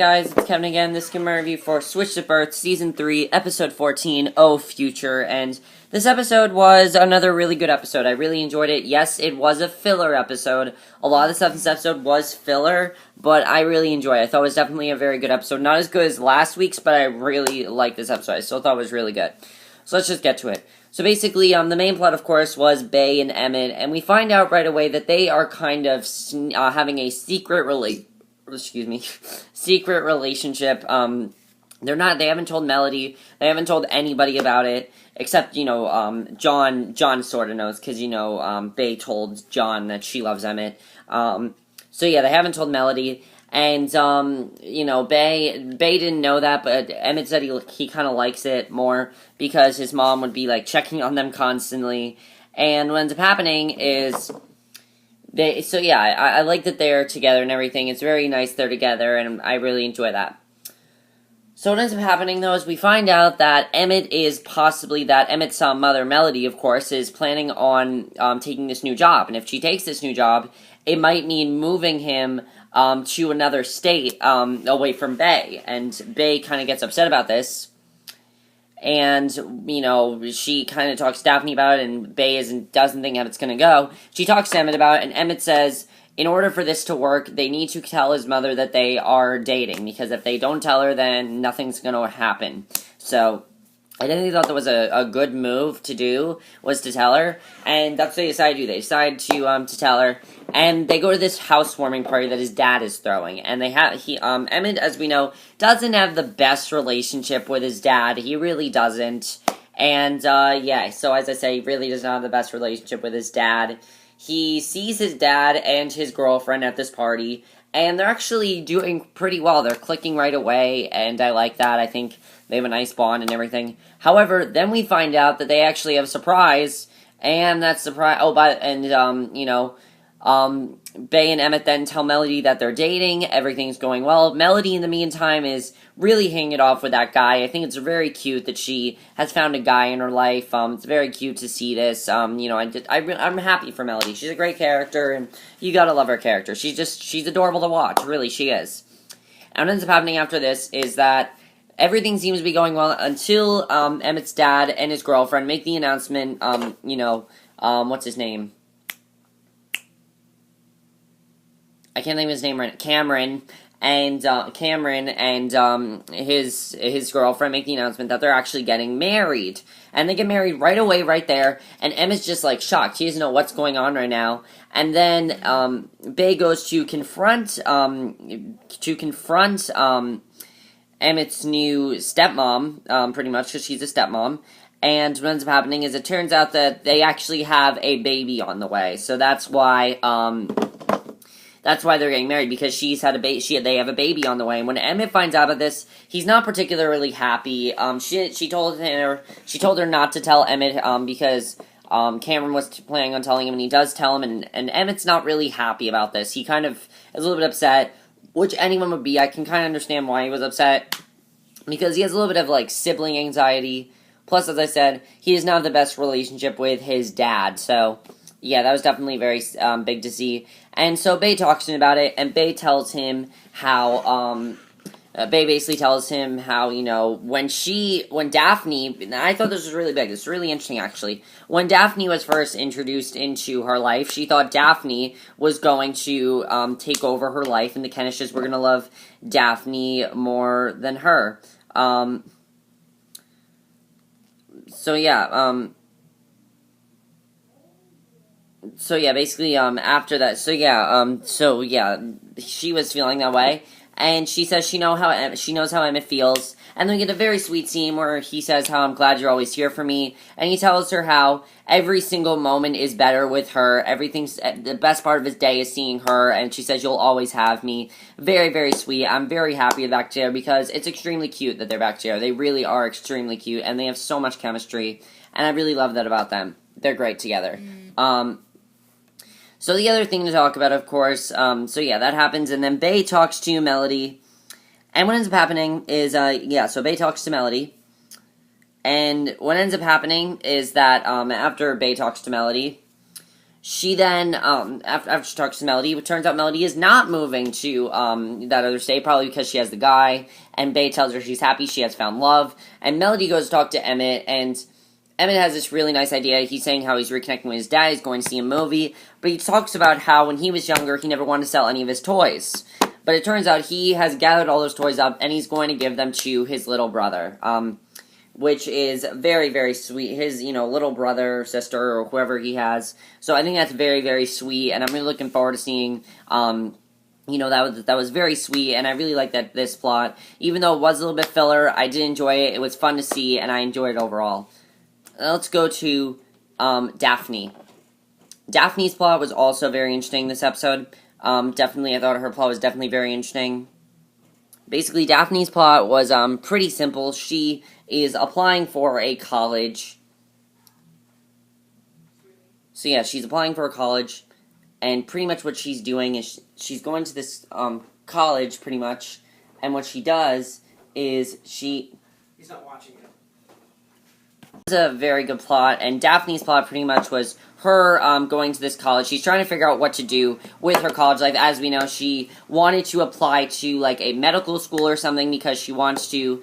guys, it's Kevin again. This is my review for Switched at Birth, Season 3, Episode 14, Oh Future, and this episode was another really good episode. I really enjoyed it. Yes, it was a filler episode. A lot of the stuff in this episode was filler, but I really enjoyed it. I thought it was definitely a very good episode. Not as good as last week's, but I really liked this episode. I still thought it was really good. So let's just get to it. So basically, the main plot, of course, was Bay and Emmet, and we find out right away that they are kind of having a secret relationship. They haven't told Melody, they haven't told anybody about it, except, John sort of knows, because, Bay told John that she loves Emmet. So yeah, they haven't told Melody, and, Bay didn't know that, but Emmet said he kind of likes it more, because his mom would be, checking on them constantly, and what ends up happening is, I like that they're together and everything. It's very nice they're together, and I really enjoy that. So what ends up happening, though, is we find out that Emmet's mother, Melody, of course, is planning on taking this new job. And if she takes this new job, it might mean moving him to another state away from Bay. And Bay kind of gets upset about this. And, she kind of talks to Daphne about it, and Bay doesn't think Emmet's going to go. She talks to Emmet about it, and Emmet says, in order for this to work, they need to tell his mother that they are dating, because if they don't tell her, then nothing's going to happen. So, I definitely thought that was a good move to do, was to tell her, and that's what they decided to do. They decided to tell her, and they go to this housewarming party that his dad is throwing, and Emmet, as we know, doesn't have the best relationship with his dad. He really doesn't, and, so as I say, he really does not have the best relationship with his dad. He sees his dad and his girlfriend at this party, and they're actually doing pretty well. They're clicking right away, and I like that. I think they have a nice bond and everything. However, then we find out that they actually have a surprise, and that surprise... Bay and Emmet then tell Melody that they're dating, everything's going well. Melody, in the meantime, is really hitting it off with that guy. I think it's very cute that she has found a guy in her life. It's very cute to see this. I'm happy for Melody. She's a great character, and you gotta love her character. She's adorable to watch. Really, she is. And what ends up happening after this is that everything seems to be going well until Emmet's dad and his girlfriend make the announcement, what's his name? I can't think of his name right now. Cameron and his girlfriend make the announcement that they're actually getting married. And they get married right away, right there, and Emma's just, shocked. She doesn't know what's going on right now. And then, Bay goes to confront Emmet's new stepmom, pretty much, because she's a stepmom. And what ends up happening is it turns out that they actually have a baby on the way. So that's why they're getting married, because she's had they have a baby on the way. And when Emmet finds out about this, he's not particularly happy. She told her not to tell Emmet, because Cameron was planning on telling him, and he does tell him, and Emmet's not really happy about this. He kind of is a little bit upset, which anyone would be. I can kind of understand why he was upset, because he has a little bit of, sibling anxiety. Plus, as I said, he does not have the best relationship with his dad, so yeah, that was definitely very big to see. And so Bay talks to him about it, and Bay tells him how, Bay basically tells him how, when Daphne, and I thought this was really big, this is really interesting, actually. When Daphne was first introduced into her life, she thought Daphne was going to take over her life, and the Kenishes were going to love Daphne more than her. Basically, after that, she was feeling that way, and she says she knows how Emmet feels, and then we get a very sweet scene where he says how, I'm glad you're always here for me, and he tells her how every single moment is better with her, the best part of his day is seeing her, and she says, you'll always have me. Very, very sweet. I'm very happy they're back together, because it's extremely cute that they're back together. They really are extremely cute, and they have so much chemistry, and I really love that about them. They're great together. So the other thing to talk about, of course, that happens, and then Bay talks to Melody, and what ends up happening is, so Bay talks to Melody, and what ends up happening is that, after Bay talks to Melody, she then, after she talks to Melody, it turns out Melody is not moving to that other state, probably because she has the guy, and Bae tells her she's happy she has found love, and Melody goes to talk to Emmet, and Emmet has this really nice idea. He's saying how he's reconnecting with his dad, he's going to see a movie, but he talks about how when he was younger, he never wanted to sell any of his toys. But it turns out he has gathered all those toys up, and he's going to give them to his little brother, which is very, very sweet. His, little brother, sister, or whoever he has. So I think that's very, very sweet, and I'm really looking forward to seeing, that was very sweet, and I really like this plot. Even though it was a little bit filler, I did enjoy it. It was fun to see, and I enjoyed it overall. Let's go to Daphne. Daphne's plot was also very interesting this episode. Definitely, I thought her plot was definitely very interesting. Basically, Daphne's plot was pretty simple. She is applying for a college. So yeah, she's applying for a college, and pretty much what she's doing is she's going to this college, pretty much, and what she does is she... He's not watching it. It was a very good plot, and Daphne's plot pretty much was her going to this college. She's trying to figure out what to do with her college life. As we know, she wanted to apply to, like, a medical school or something because she wants to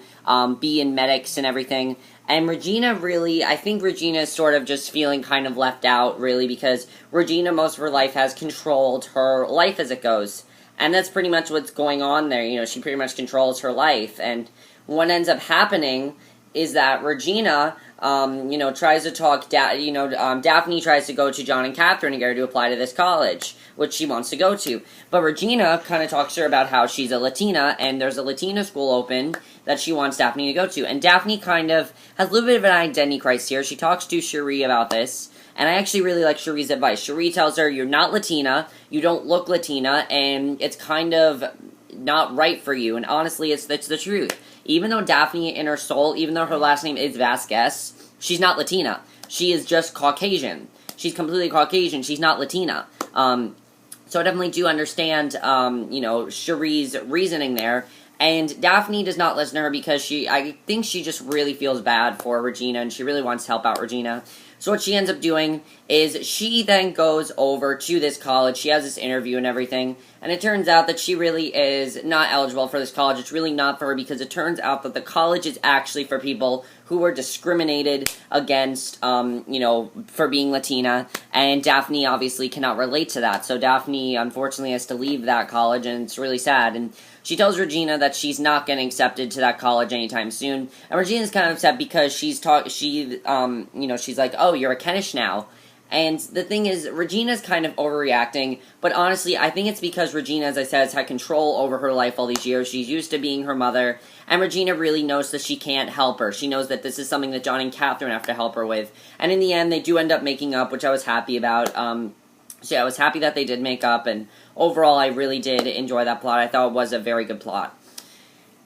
be in medics and everything. And Regina really, I think Regina is sort of just feeling kind of left out, really, because Regina, most of her life, has controlled her life as it goes. And that's pretty much what's going on there. She pretty much controls her life. And what ends up happening is that Regina... tries to talk, Daphne tries to go to John and Kathryn and get her to apply to this college, which she wants to go to. But Regina kind of talks to her about how she's a Latina, and there's a Latina school open that she wants Daphne to go to. And Daphne kind of has a little bit of an identity crisis here. She talks to Cherie about this, and I actually really like Cherie's advice. Cherie tells her, you're not Latina, you don't look Latina, and it's kind of not right for you. And honestly, it's the truth. Even though Daphne, in her soul, even though her last name is Vasquez, she's not Latina. She is just Caucasian. She's completely Caucasian. She's not Latina. So I definitely do understand, Cherie's reasoning there. And Daphne does not listen to her because I think she just really feels bad for Regina, and she really wants to help out Regina. So what she ends up doing is she then goes over to this college. She has this interview and everything, and it turns out that she really is not eligible for this college. It's really not for her because it turns out that the college is actually for people who were discriminated against, for being Latina, and Daphne obviously cannot relate to that. So Daphne, unfortunately, has to leave that college, and it's really sad. And she tells Regina that she's not getting accepted to that college anytime soon, and Regina's kind of upset because she's like, oh, you're a Kenish now. And the thing is, Regina's kind of overreacting, but honestly, I think it's because Regina, as I said, has had control over her life all these years. She's used to being her mother, and Regina really knows that she can't help her. She knows that this is something that John and Kathryn have to help her with. And in the end, they do end up making up, which I was happy about. So yeah, I was happy that they did make up, and overall, I really did enjoy that plot. I thought it was a very good plot.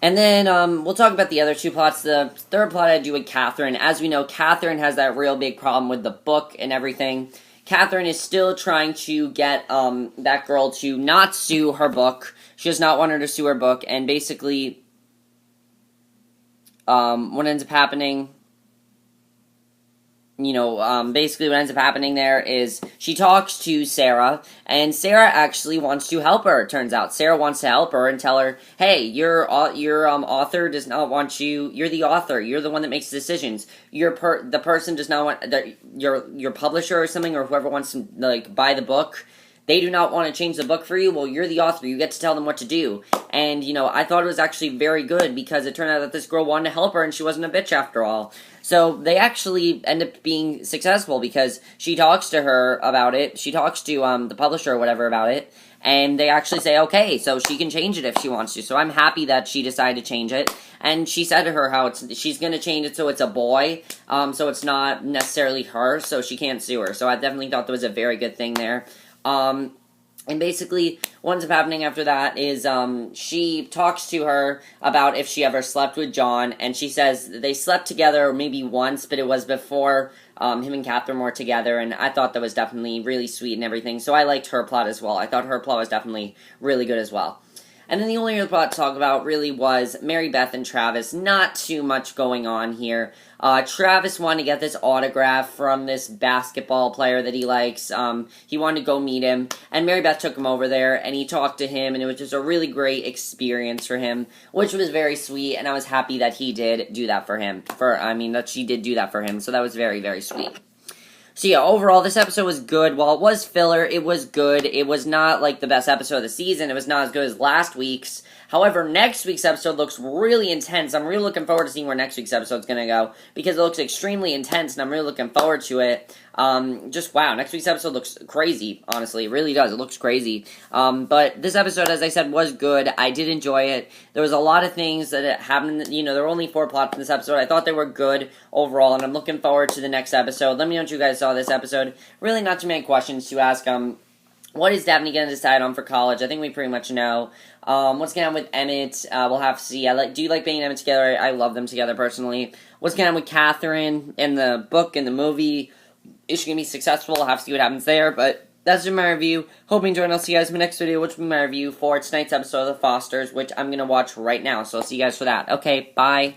And then, we'll talk about the other two plots. The third plot I had to do with Kathryn. As we know, Kathryn has that real big problem with the book and everything. Kathryn is still trying to get, that girl to not sue her book. She does not want her to sue her book, and basically, what ends up happening... basically what ends up happening there is she talks to Sarah, and Sarah actually wants to help her, it turns out. Sarah wants to help her and tell her, hey, your author does not want you, you're the author, you're the one that makes the decisions. The person does not want, your publisher or something, or whoever wants to, buy the book, they do not want to change the book for you. Well, you're the author, you get to tell them what to do. And, I thought it was actually very good, because it turned out that this girl wanted to help her, and she wasn't a bitch after all. So, they actually end up being successful, because she talks to her about it, she talks to, the publisher or whatever about it, and they actually say, okay, so she can change it if she wants to. So I'm happy that she decided to change it, and she said to her how she's gonna change it so it's a boy, so it's not necessarily her, so she can't sue her. So I definitely thought that was a very good thing there. And basically, what ends up happening after that is, she talks to her about if she ever slept with John, and she says they slept together maybe once, but it was before, him and Kathryn were together, and I thought that was definitely really sweet and everything, so I liked her plot as well. I thought her plot was definitely really good as well. And then the only other plot to talk about really was Mary Beth and Travis. Not too much going on here. Travis wanted to get this autograph from this basketball player that he likes. He wanted to go meet him, and Mary Beth took him over there, and he talked to him, and it was just a really great experience for him, which was very sweet, and I was happy that he did do that for him. That she did do that for him, so that was very, very sweet. So yeah, overall, this episode was good. While it was filler, it was good. It was not, like, the best episode of the season. It was not as good as last week's. However, next week's episode looks really intense. I'm really looking forward to seeing where next week's episode is going to go, because it looks extremely intense, and I'm really looking forward to it. Wow, next week's episode looks crazy, honestly. It really does. It looks crazy. But this episode, as I said, was good. I did enjoy it. There was a lot of things that happened. There were only 4 plots in this episode. I thought they were good overall, and I'm looking forward to the next episode. Let me know what you guys saw this episode. Really not too many questions to ask. What is Daphne going to decide on for college? I think we pretty much know. What's going on with Emmet? We'll have to see. Do you like being Emmet together? I love them together, personally. What's going on with Kathryn in the book, in the movie? Is she going to be successful? We'll have to see what happens there, but that's been my review. Hope you enjoyed, and I'll see you guys in my next video, which will be my review for tonight's episode of The Fosters, which I'm going to watch right now, so I'll see you guys for that. Okay, bye.